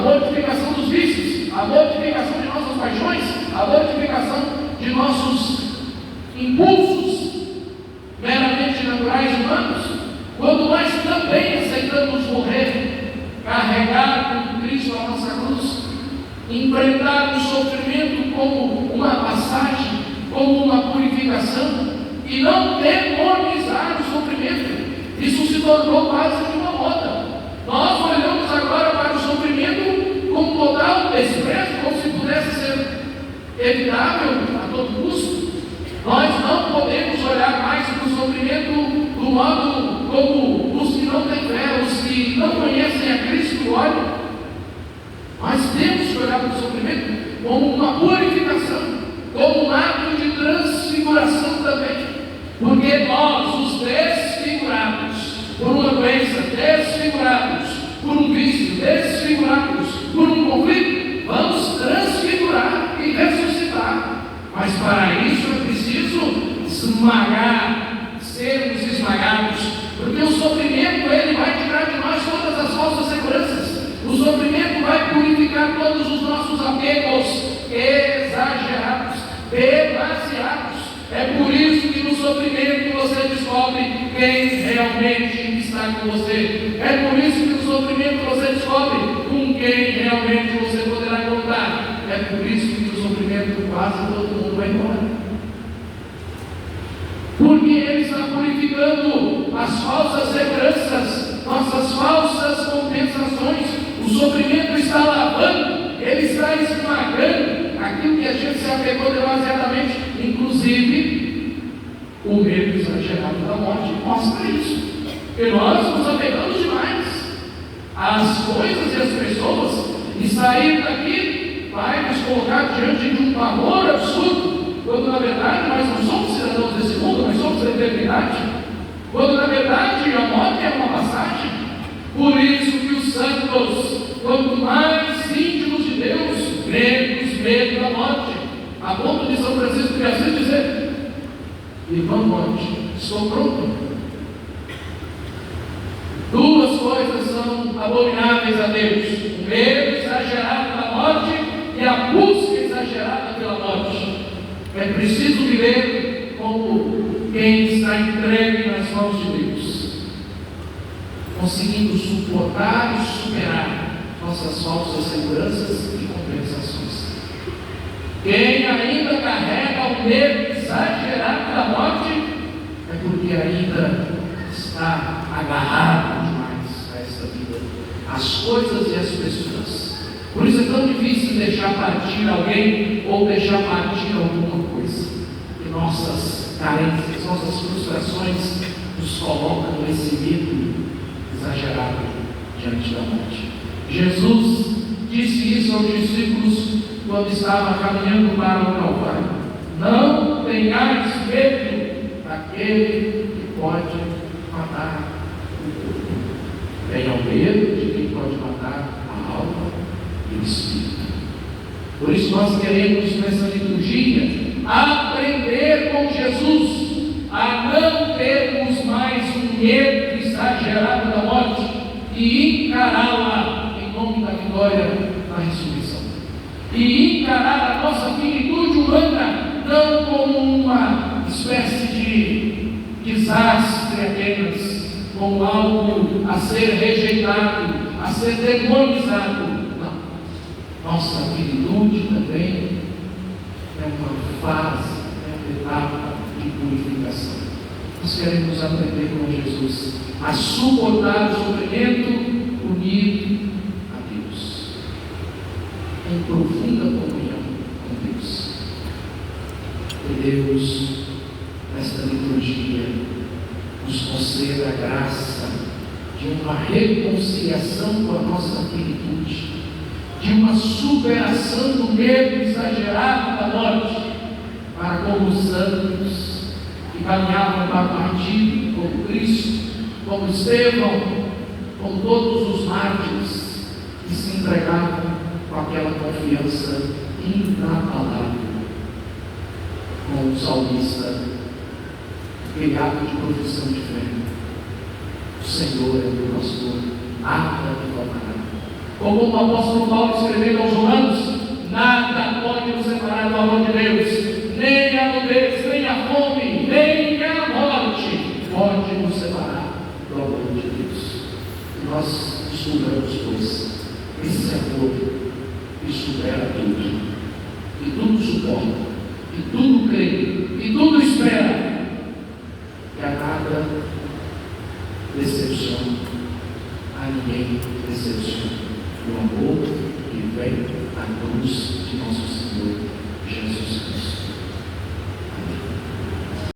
mortificação dos vícios, a mortificação de nossas paixões, a mortificação de nossos impulsos meramente naturais humanos, quando nós também aceitamos morrer, carregar com Cristo a nossa cruz, enfrentar o sofrimento como uma passagem, como uma purificação, e não demonizar o sofrimento. Isso se tornou quase que uma moda. Nós olhamos agora para o sofrimento com total desprezo, como se pudesse ser evitável a todo custo. Nós não podemos olhar mais para o sofrimento do modo como os que não têm fé, os que não conhecem a Cristo olham. Nós temos que olhar para o sofrimento como uma purificação, como um ato de transfiguração também. Porque nós, os desfigurados por uma doença, desfigurados por um vício, desfigurados por um conflito, vamos transfigurar e ressuscitar. Mas para isso é preciso esmagar, sermos esmagados, porque o sofrimento ele vai tirar de nós todas as falsas seguranças. O sofrimento vai purificar todos os nossos apegos exagerados, demasiados. É por isso que no sofrimento você descobre quem realmente está com você. É por isso que no sofrimento você descobre com quem realmente você poderá contar. É por isso que no sofrimento quase todo mundo vai embora. Porque ele está purificando as falsas seguranças, nossas falsas compensações. O sofrimento está lavando, ele está esmagando aquilo que a gente se apegou demasiadamente, inclusive o medo exagerado da morte mostra isso. E nós nos apegamos demais às coisas e às pessoas, e sair daqui vai nos colocar diante de um pavor absurdo, quando na verdade nós não somos cidadãos desse mundo, nós somos da eternidade, quando na verdade a morte é uma passagem. Por isso que os santos, quanto mais íntimos de Deus, menos medo da morte, a ponto de São Francisco de Assis dizer: irmão morte, estou pronto. Duas coisas são abomináveis a Deus: o medo exagerado da morte e a busca exagerada pela morte. É preciso viver como quem está entregue nas mãos de Deus, conseguindo suportar e superar nossas falsas seguranças e compensações. Quem ainda carrega o medo exagerado da morte é porque ainda está agarrado demais a esta vida, as coisas e as pessoas. Por isso é tão difícil deixar partir alguém ou deixar partir alguma coisa. E nossas carências, nossas frustrações nos colocam nesse medo exagerado diante da morte. Jesus disse isso aos discípulos quando estava caminhando para o Calvário: não tenhais medo daquele que pode matar o corpo. Tenham medo de quem pode matar a alma e o espírito. Por isso nós queremos nessa liturgia aprender com Jesus a não termos mais um medo exagerado da morte e encará-la em nome da vitória da ressurreição. E encarar a nossa finitude humana não como uma espécie de desastre apenas, como algo a ser rejeitado, a ser demonizado. Não. Nossa finitude também é uma fase, é uma etapa de purificação. Nós queremos aprender com Jesus a suportar o sofrimento unido a Deus, em profunda comunhão com Deus. Que Deus, nesta liturgia, nos conceda a graça de uma reconciliação com a nossa finitude, de uma superação do medo exagerado da morte, para como os santos que caminhavam para o partido, como Cristo, como Estevão, como todos os mártires que se entregavam com aquela confiança inabalável, como o salmista, aquele ato de profissão de fé: o Senhor é o meu pastor, nada me faltará. Como o apóstolo Paulo escreveu aos Romanos: nada pode nos separar do amor de Deus, nem a nudez, nem a fome, nem a morte pode nos separar do amor de Deus. E nós estudamos, pois, esse amor que supera tudo, que tudo suporta, que tudo crê, que tudo espera, que a nada decepciona, a ninguém decepciona. O amor que vem da cruz de nosso Senhor Jesus Cristo.